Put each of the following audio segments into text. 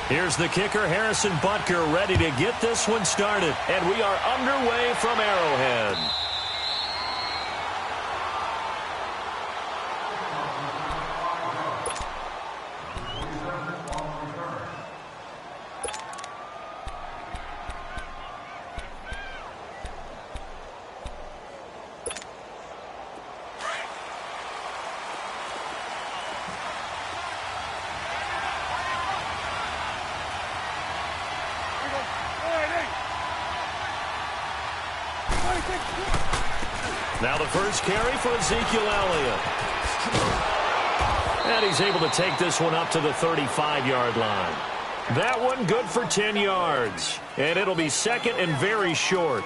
Here's the kicker, Harrison Butker, ready to get this one started. And we are underway from Arrowhead. Now the first carry for Ezekiel Elliott. And he's able to take this one up to the 35-yard line. That one good for 10 yards. And it'll be second and very short.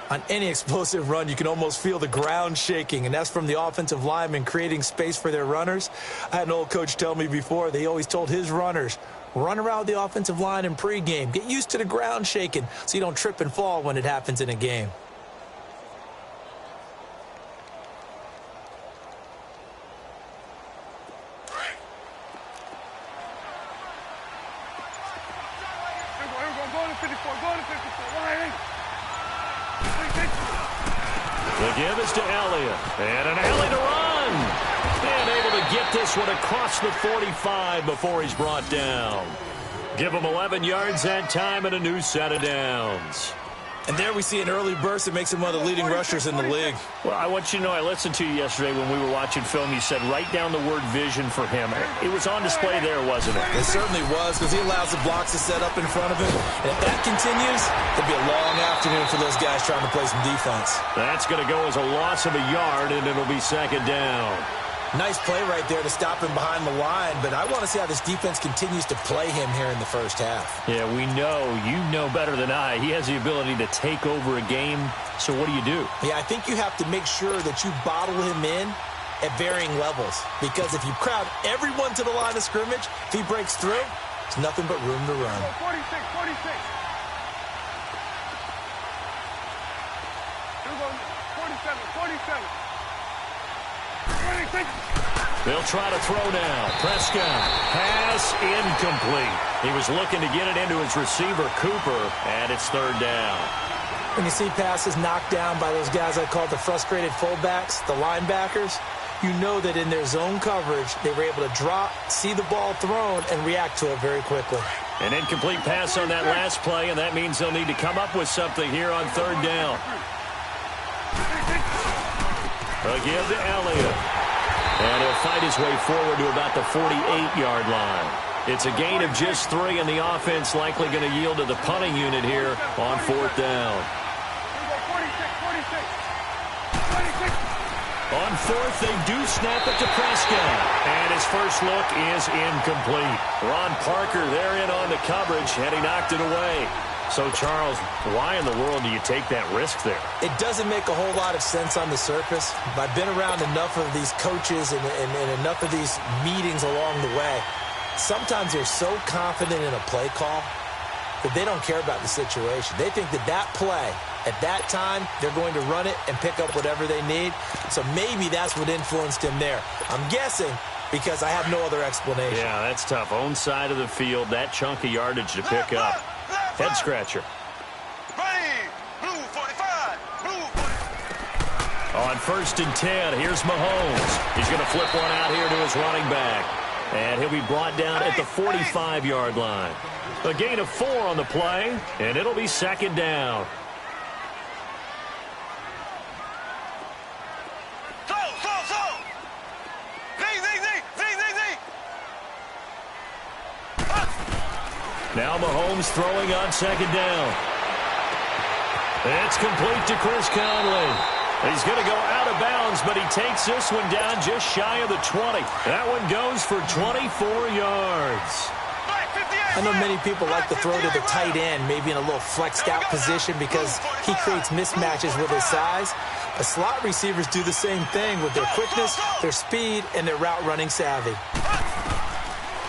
On any explosive run, you can almost feel the ground shaking, and that's from the offensive linemen creating space for their runners. I had an old coach tell me before, they always told his runners, run around the offensive line in pregame. Get used to the ground shaking so you don't trip and fall when it happens in a game. The give is to Elliott. And an alley to run. And able to get this one across the 45 before he's brought down. Give him 11 yards that time and a new set of downs. And there we see an early burst that makes him one of the leading rushers in the league. Well, I want you to know, I listened to you yesterday when we were watching film. You said write down the word vision for him. It was on display there, wasn't it? It certainly was, because he allows the blocks to set up in front of him. And if that continues, it'll be a long afternoon for those guys trying to play some defense. That's going to go as a loss of a yard, and it'll be second down. Nice play right there to stop him behind the line, but I want to see how this defense continues to play him here in the first half. Yeah, we know. You know better than I. He has the ability to take over a game, so what do you do? Yeah, I think you have to make sure that you bottle him in at varying levels, because if you crowd everyone to the line of scrimmage, if he breaks through, there's nothing but room to run. 46. Here we go, 47. They'll try to throw now. Prescott. Pass incomplete. He was looking to get it into his receiver, Cooper, and it's third down. When you see passes knocked down by those guys I call the frustrated fullbacks, the linebackers, you know that in their zone coverage, they were able to drop, see the ball thrown, and react to it very quickly. An incomplete pass on that last play, and that means they'll need to come up with something here on third down. A give to Elliott. And he'll fight his way forward to about the 48-yard line. It's a gain of just 3, and the offense likely going to yield to the punting unit here on fourth down. On fourth, they do snap it to Prescott. And his first look is incomplete. Ron Parker there in on the coverage, and he knocked it away. So, Charles, why in the world do you take that risk there? It doesn't make a whole lot of sense on the surface. I've been around enough of these coaches and enough of these meetings along the way. Sometimes they're so confident in a play call that they don't care about the situation. They think that that play, at that time, they're going to run it and pick up whatever they need. So maybe that's what influenced him there. I'm guessing because I have no other explanation. Yeah, that's tough. Own side of the field, that chunk of yardage to pick up. Head scratcher. Blue 45. On first and 10, here's Mahomes. He's going to flip one out here to his running back. And he'll be brought down at the 45-yard line. A gain of 4 on the play, and it'll be second down. Now Mahomes throwing on second down. It's complete to Chris Conley. He's going to go out of bounds, but he takes this one down just shy of the 20. That one goes for 24 yards. I know many people like to throw to the tight end, maybe in a little flexed out position because he creates mismatches with his size. But slot receivers do the same thing with their quickness, their speed, and their route running savvy.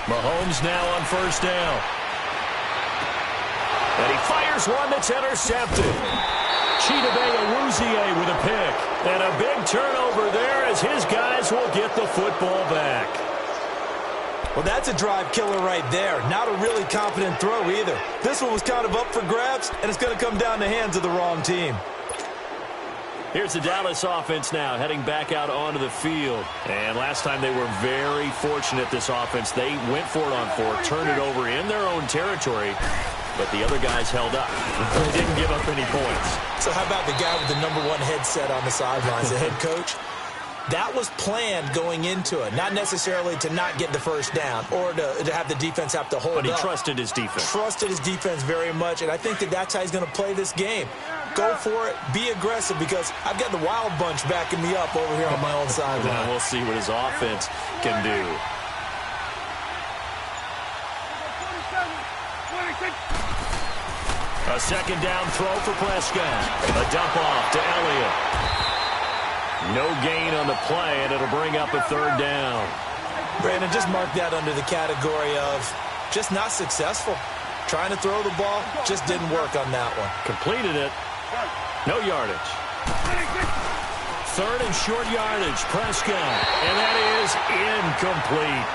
Mahomes now on first down. And he fires one that's intercepted. Chidobe Awuzie with a pick. And a big turnover there as his guys will get the football back. Well, that's a drive killer right there. Not a really confident throw either. This one was kind of up for grabs, and it's going to come down the hands of the wrong team. Here's the Dallas offense now, heading back out onto the field. And last time they were very fortunate, this offense. They went for it on 4, turned it over in their own territory, but the other guys held up. They didn't give up any points. So how about the guy with the #1 headset on the sidelines, the head coach? That was planned going into it, not necessarily to not get the first down or to have the defense have to hold up. But he trusted his defense. Trusted his defense very much, and I think that that's how he's going to play this game. Go for it, be aggressive, because I've got the wild bunch backing me up over here on my own sideline. Now we'll see what his offense can do. A second down throw for Prescott. A dump off to Elliott. No gain on the play, and it'll bring up a third down. Brandon, just mark that under the category of just not successful. Trying to throw the ball, just didn't work on that one. Completed it. No yardage. Third and short yardage, Prescott. And that is incomplete.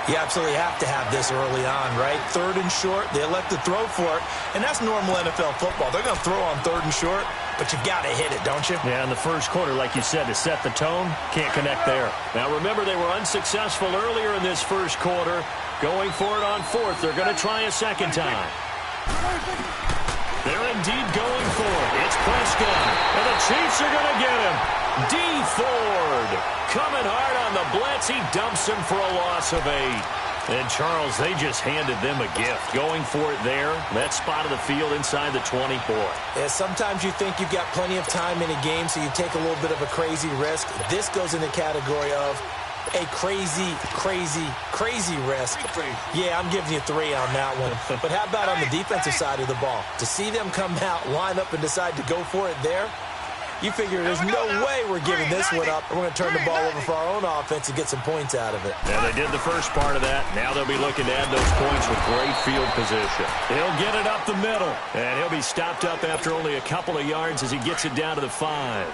You absolutely have to have this early on, right? Third and short, they elect to throw for it, and that's normal NFL football. They're going to throw on third and short, but you've got to hit it, don't you? Yeah, in the first quarter, like you said, to set the tone, can't connect there. Now, remember, they were unsuccessful earlier in this first quarter. Going for it on 4th. They're going to try a second time. They're indeed going for it. It's Prescott, and the Chiefs are going to get him. D. Ford coming hard on the blitz. He dumps him for a loss of 8. And, Charles, they just handed them a gift. Going for it there, that spot of the field inside the 24. Yeah, sometimes you think you've got plenty of time in a game, so you take a little bit of a crazy risk. This goes in the category of a crazy, crazy, crazy risk. Yeah, I'm giving you 3 on that one. But how about on the defensive side of the ball? To see them come out, line up, and decide to go for it there, you figure there's no way we're giving this one up. We're going to turn the ball over for our own offense and get some points out of it. Yeah, they did the first part of that. Now they'll be looking to add those points with great field position. He'll get it up the middle, and he'll be stopped up after only a couple of yards as he gets it down to the 5.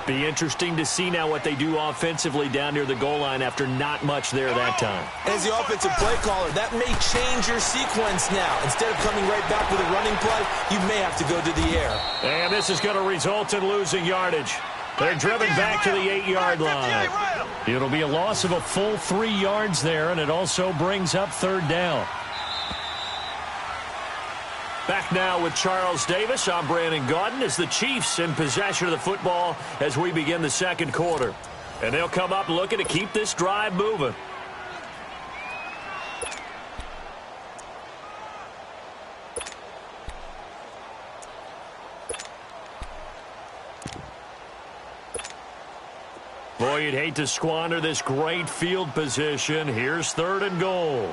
Be interesting to see now what they do offensively down near the goal line after not much there that time. As the offensive play caller, that may change your sequence now. Instead of coming right back with a running play, you may have to go to the air. And this is going to result in losing yardage. They're driven back to the 8-yard line. It'll be a loss of a full 3 yards there, and it also brings up third down. Back now with Charles Davis. I'm Brandon Gaudin as the Chiefs in possession of the football as we begin the second quarter. And they'll come up looking to keep this drive moving. Boy, you'd hate to squander this great field position. Here's 3rd and goal.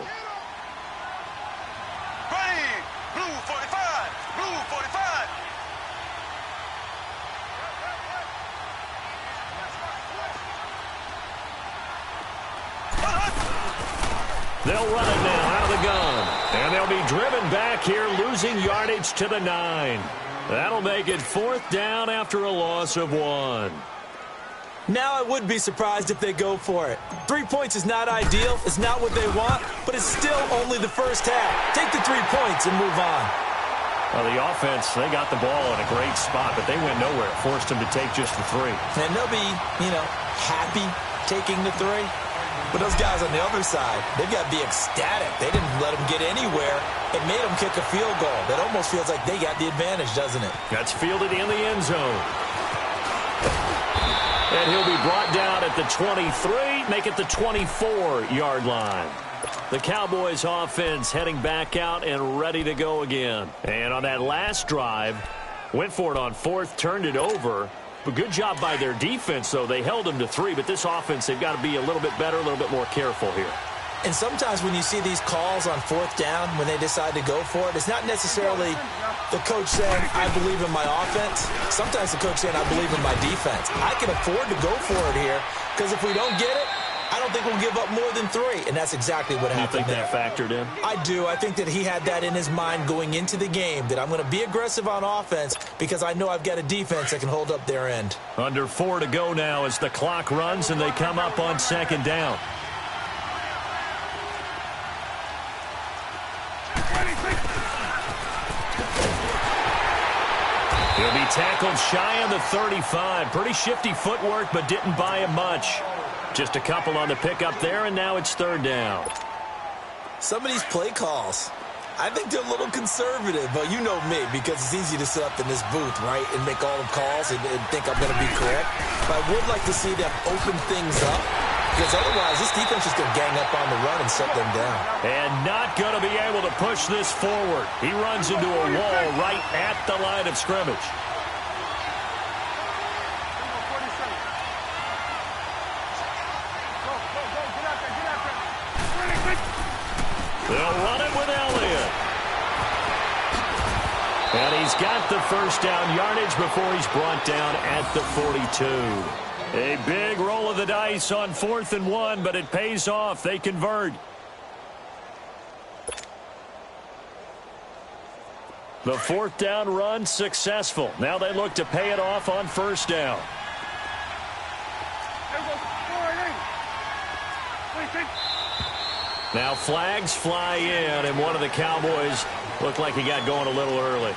They'll run it now out of the gun. And they'll be driven back here, losing yardage to the 9. That'll make it 4th down after a loss of 1. Now I would be surprised if they go for it. 3 points is not ideal. It's not what they want, but it's still only the first half. Take the 3 points and move on. Well, the offense, they got the ball in a great spot, but they went nowhere. Forced them to take just the 3. And they'll be, happy taking the 3. But those guys on the other side, they've got to be ecstatic. They didn't let them get anywhere. It made them kick a field goal. That almost feels like they got the advantage, doesn't it? That's fielded in the end zone. And he'll be brought down at the 23, make it the 24-yard line. The Cowboys offense heading back out and ready to go again. And on that last drive, went for it on 4th, turned it over. But good job by their defense, though. They held them to 3, but this offense, they've got to be a little bit better, a little bit more careful here. And sometimes when you see these calls on 4th down, when they decide to go for it, it's not necessarily the coach saying, I believe in my offense. Sometimes the coach saying, I believe in my defense. I can afford to go for it here, because if we don't get it, I don't think we'll give up more than 3. And that's exactly what happened there. You think that factored in? I do. I think that he had that in his mind going into the game, that I'm going to be aggressive on offense because I know I've got a defense that can hold up their end. Under 4 to go now as the clock runs and they come up on 2nd down. He'll be tackled shy of the 35. Pretty shifty footwork, but didn't buy him much. Just a couple on the pickup there, and now it's third down. Some of these play calls, I think they're a little conservative, but you know me, because it's easy to sit up in this booth, right, and make all the calls and think I'm going to be correct. But I would like to see them open things up, because otherwise this defense is going to gang up on the run and shut them down. And not going to be able to push this forward. He runs into a wall right at the line of scrimmage. They'll run it with Elliott. And he's got the first down yardage before he's brought down at the 42. A big roll of the dice on 4th and 1, but it pays off. They convert. The 4th down run successful. Now they look to pay it off on 1st down. Now flags fly in, and one of the Cowboys looked like he got going a little early.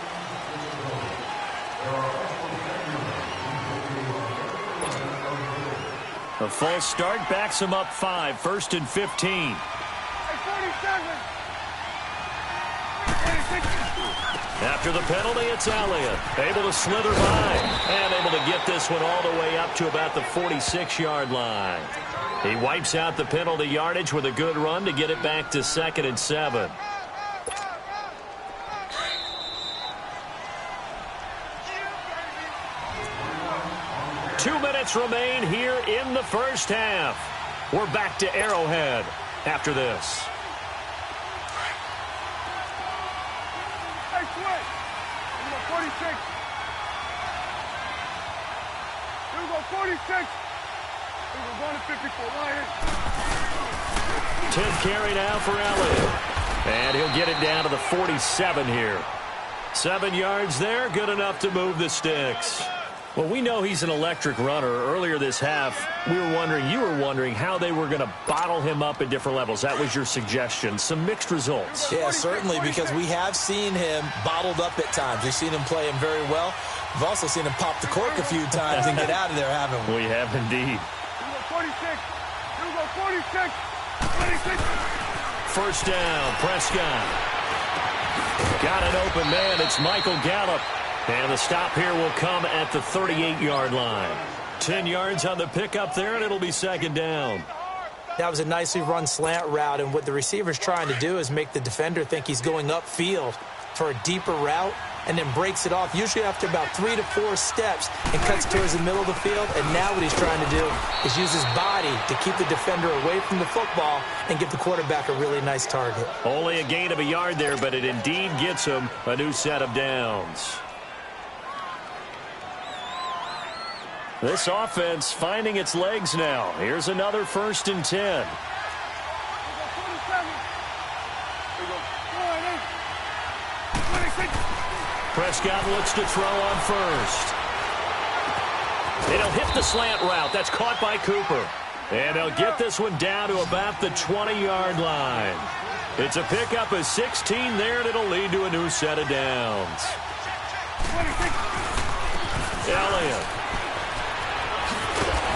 A false start backs him up 5, 1st and 15. After the penalty, it's Elliott. Able to slither by and able to get this one all the way up to about the 46-yard line. He wipes out the penalty yardage with a good run to get it back to 2nd and 7. Two minutes remain here in the first half. We're back to Arrowhead after this. Hey, switch. Here we go, 46. Here we go, 46. Here we go, 154. Right here. 10th carry now for Elliott. And he'll get it down to the 47 here. 7 yards there, good enough to move the sticks. Well, we know he's an electric runner. Earlier this half, you were wondering how they were going to bottle him up at different levels. That was your suggestion. Some mixed results. Yeah, certainly, because we have seen him bottled up at times. We've seen him play him very well. We've also seen him pop the cork a few times and get out of there, haven't we? We have indeed. Here we go, 46. Here we go, 46. 26. First down, Prescott. Got an open man. It's Michael Gallup. And the stop here will come at the 38-yard line. 10 yards on the pickup there, and it'll be 2nd down. That was a nicely run slant route, and what the receiver's trying to do is make the defender think he's going upfield for a deeper route and then breaks it off, usually after about 3 to 4 steps, and cuts towards the middle of the field. And now what he's trying to do is use his body to keep the defender away from the football and give the quarterback a really nice target. Only a gain of a yard there, but it indeed gets him a new set of downs. This offense finding its legs now. Here's another 1st and 10. Prescott looks to throw on 1st. It'll hit the slant route. That's caught by Cooper. And they'll get this one down to about the 20-yard line. It's a pickup of 16 there, and it'll lead to a new set of downs. Elliott.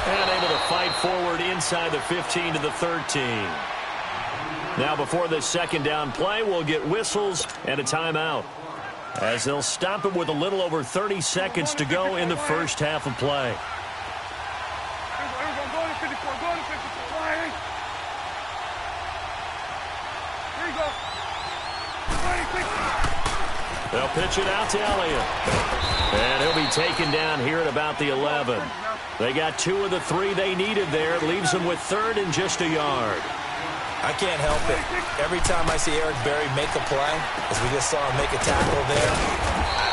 And able to fight forward inside the 15 to the 13. Now before this 2nd down play, we'll get whistles and a timeout, as they'll stop it with a little over 30 seconds to go in the first half of play. They'll pitch it out to Elliott. And he'll be taken down here at about the 11. They got 2 of the 3 they needed there. It leaves them with 3rd and just a yard. I can't help it. Every time I see Eric Berry make a play, as we just saw him make a tackle there,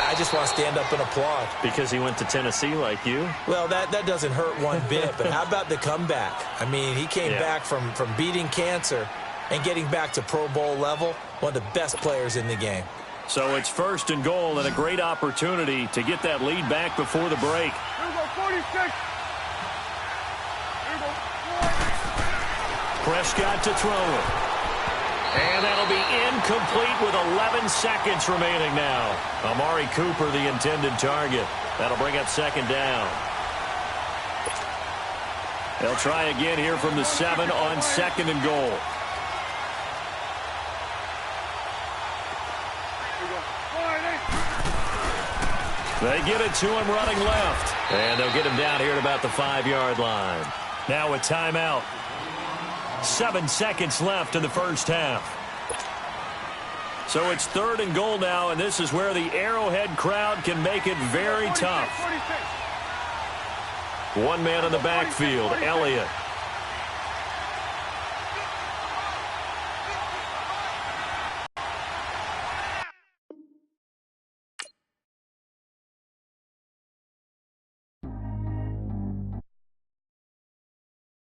I just want to stand up and applaud. Because he went to Tennessee like you? Well, that doesn't hurt one bit, but how about the comeback? I mean, he came back from beating cancer and getting back to Pro Bowl level, one of the best players in the game. So it's 1st and goal and a great opportunity to get that lead back before the break. Here we go, 46. Here we go, Prescott to throw it. And that'll be incomplete with 11 seconds remaining now. Amari Cooper, the intended target. That'll bring up second down. They'll try again here from the 7 on second and goal. They get it to him running left. And they'll get him down here at about the 5-yard line. Now a timeout. 7 seconds left in the first half. So it's 3rd and goal now, and this is where the Arrowhead crowd can make it very tough. One man in the backfield, Elliott.